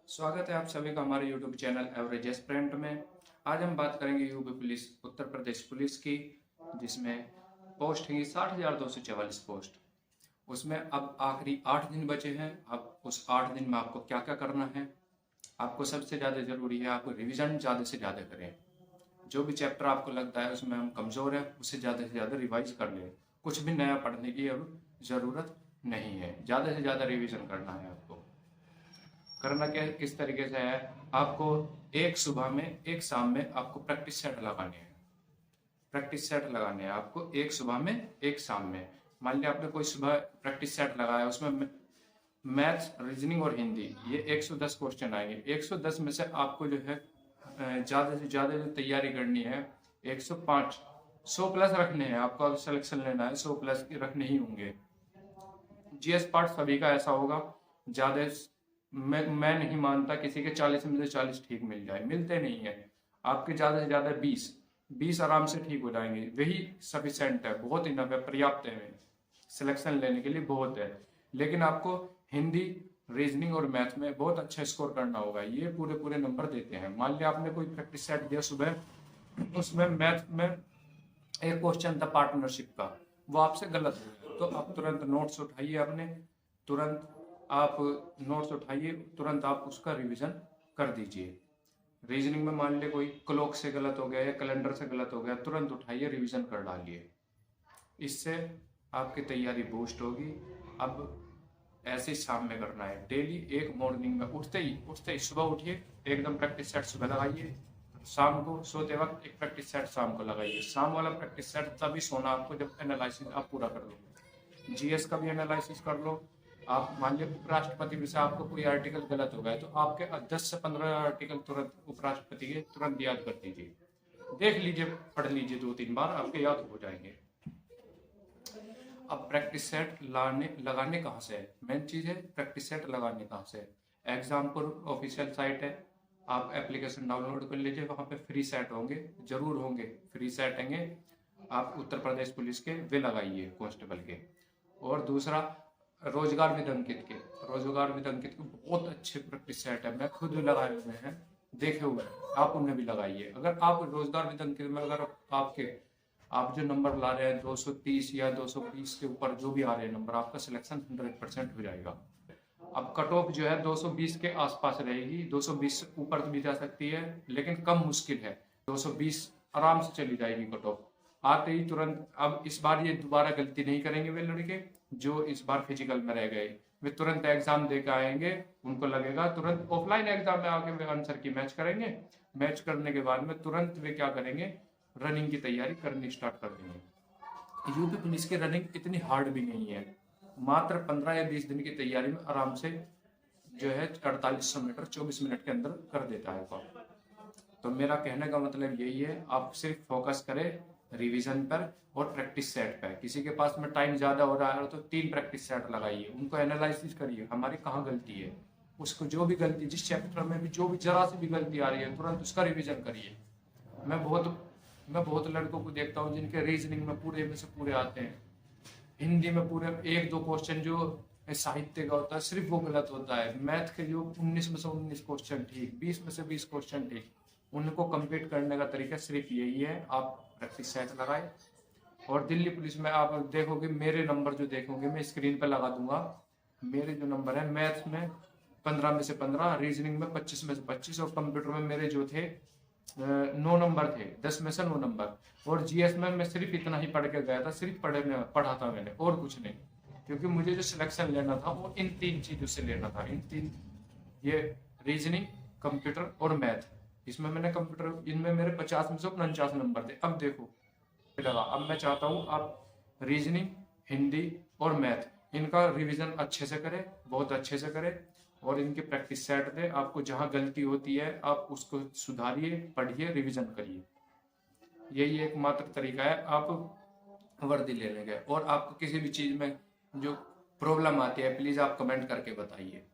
स्वागत है आप सभी का हमारे YouTube चैनल एवरेज एस्पिरेंट में। आज हम बात करेंगे UP police Uttar Pradesh police की, जिसमें पोस्ट है 60,244 पोस्ट। उसमें अब आखिरी 8 दिन बचे हैं। अब उस 8 दिन में आपको क्या क्या करना है। आपको सबसे ज़्यादा ज़रूरी है आपको रिविज़न ज़्यादा से ज़्यादा करें। जो भी चैप्टर आपको लगता है उसमें हम कमज़ोर हैं उसे ज़्यादा से ज़्यादा रिवाइज कर लें। कुछ भी नया पढ़ने की अब ज़रूरत नहीं है, ज़्यादा से ज़्यादा रिविज़न करना है। आपको करना क्या है, किस तरीके से है, आपको एक सुबह में एक शाम में आपको प्रैक्टिस सेट लगाने हैं। प्रैक्टिस सेट लगाने हैं आपको एक सुबह में एक शाम में। मान लिया आपने कोई सुबह प्रैक्टिस सेट लगाया, उसमें मैथ्स, रीजनिंग और हिंदी ये 110 क्वेश्चन आएंगे। 110 में से आपको जो है ज़्यादा से ज़्यादा जो तैयारी करनी है 105 100 प्लस रखने हैं। आपको अगर सिलेक्शन लेना है 100 प्लस के रखने ही होंगे। जीएस पार्ट सभी का ऐसा होगा, ज़्यादा मैं नहीं मानता किसी के 40 में से 40 ठीक मिल जाए, मिलते नहीं है। आपके ज़्यादा से ज़्यादा 20 आराम से ठीक हो जाएंगे, वही सफिशेंट है, बहुत इनफ है, पर्याप्त है सिलेक्शन लेने के लिए, बहुत है। लेकिन आपको हिंदी, रीजनिंग और मैथ में बहुत अच्छा स्कोर करना होगा, ये पूरे पूरे नंबर देते हैं। मान लिया आपने कोई प्रैक्टिस सेट दिया सुबह, उसमें मैथ में एक क्वेश्चन था पार्टनरशिप का, वो आपसे गलत हो गया, तो आप तुरंत नोट्स उठाइए, अपने तुरंत आप नोट्स उठाइए, तुरंत आप उसका रिवीजन कर दीजिए। रीजनिंग में मान लिया कोई क्लॉक से गलत हो गया या कैलेंडर से गलत हो गया, तुरंत उठाइए, रिवीजन कर डालिए। इससे आपकी तैयारी बूस्ट होगी। अब ऐसे शाम में करना है, डेली एक मॉर्निंग में उठते ही सुबह उठिए, एकदम प्रैक्टिस सेट सुबह लगाइए, शाम को सोते वक्त एक प्रैक्टिस सेट शाम को लगाइए। शाम वाला प्रैक्टिस सेट तभी सोना आपको जब एनालिसिस आप पूरा कर लो, जीएस का भी एनालिसिस कर लो। आप मान लीजिए उपराष्ट्रपति में से आपको कोई आर्टिकल गलत हो गया तो आपके 10 से 15 आर्टिकल तुरंत उपराष्ट्रपति के तुरंत याद कर दीजिए, देख लीजिए, पढ़ लीजिए 2-3 बार, आपके याद हो जाएंगे। अब प्रैक्टिस सेट लगाने कहाँ से है, मेन चीज़ है प्रैक्टिस सेट लगाने कहाँ से है। एग्जामपुर ऑफिशियल साइट है, आप एप्लीकेशन डाउनलोड कर लीजिए, वहाँ पे फ्री सेट होंगे, जरूर होंगे, फ्री सेट होंगे। आप उत्तर प्रदेश पुलिस के वे लगाइए, कांस्टेबल के। और दूसरा रोजगार विदंकित के बहुत अच्छे प्रैक्टिस सेट है, मैं खुद लगाए हुए हैं, देखे हुए हैं, आप उन्हें भी लगाइए। अगर आप रोजगार विदंकित में अगर आप जो नंबर ला रहे हैं 230 या 220 के ऊपर जो भी आ रहे हैं नंबर, आपका सिलेक्शन 100% हो जाएगा। अब कट ऑफ जो है 220 के आसपास रहेगी, 220 से ऊपर भी जा सकती है, लेकिन कम मुश्किल है। 220 आराम से चली जाएगी कट ऑफ आते ही तुरंत। अब इस बार ये दोबारा गलती नहीं करेंगे वे लड़के जो इस बार फिजिकल में रह गए, वे तुरंत एग्जाम देकर आएंगे, उनको लगेगा तुरंत ऑफलाइन एग्जाम में आके वे आंसर की मैच करेंगे। मैच करने के बाद में तुरंत वे क्या करेंगे, रनिंग की तैयारी करनी स्टार्ट कर देंगे। यूपी पुलिस की रनिंग इतनी हार्ड भी नहीं है, मात्र 15 या 20 दिन की तैयारी में आराम से जो है 4800 मीटर 24 मिनट के अंदर कर देता है काम। तो मेरा कहने का मतलब यही है, आप सिर्फ फोकस करें रिवीजन पर और प्रैक्टिस सेट पर। किसी के पास में टाइम ज़्यादा हो रहा है तो 3 प्रैक्टिस सेट लगाइए, उनको एनालिसिस करिए हमारी कहाँ गलती है, उसको जो भी गलती, जिस चैप्टर में भी जो भी जरा सी भी गलती आ रही है तुरंत उसका रिवीजन करिए। मैं बहुत लड़कों को देखता हूँ जिनके रीजनिंग में पूरे में से पूरे आते हैं, हिंदी में पूरे 1-2 क्वेश्चन जो साहित्य का होता है सिर्फ वो गलत होता है, मैथ के जो 19 में से 19 क्वेश्चन ठीक, 20 में से 20 क्वेश्चन ठीक। उनको कंप्लीट करने का तरीका सिर्फ यही है, आप प्रैक्टिस सेट लगाए। और दिल्ली पुलिस में आप देखोगे, मेरे नंबर जो देखोगे मैं स्क्रीन पर लगा दूंगा, मेरे जो नंबर है मैथ्स में 15 में से 15, रीजनिंग में 25 में से 25, और कंप्यूटर में मेरे जो थे 9 नंबर थे, 10 में से 9 नंबर। और जीएस में मैं सिर्फ इतना ही पढ़ के गया था, सिर्फ पढ़ा था मैंने, और कुछ नहीं, क्योंकि मुझे जो सिलेक्शन लेना था वो इन 3 चीज़ों से लेना था, इन 3, ये रीजनिंग, कंप्यूटर और मैथ। इसमें मैंने कंप्यूटर, इनमें मेरे 50 में से 49 नंबर थे। अब देखो लगा, अब मैं चाहता हूँ आप रीजनिंग, हिंदी और मैथ इनका रिवीजन अच्छे से करें, बहुत अच्छे से करें, और इनकी प्रैक्टिस सेट दे। आपको जहाँ गलती होती है आप उसको सुधारिए, पढ़िए, रिवीजन करिए। यही एकमात्र तरीका है आप वर्दी लेने का। और आपको किसी भी चीज़ में जो प्रॉब्लम आती है प्लीज़ आप कमेंट करके बताइए।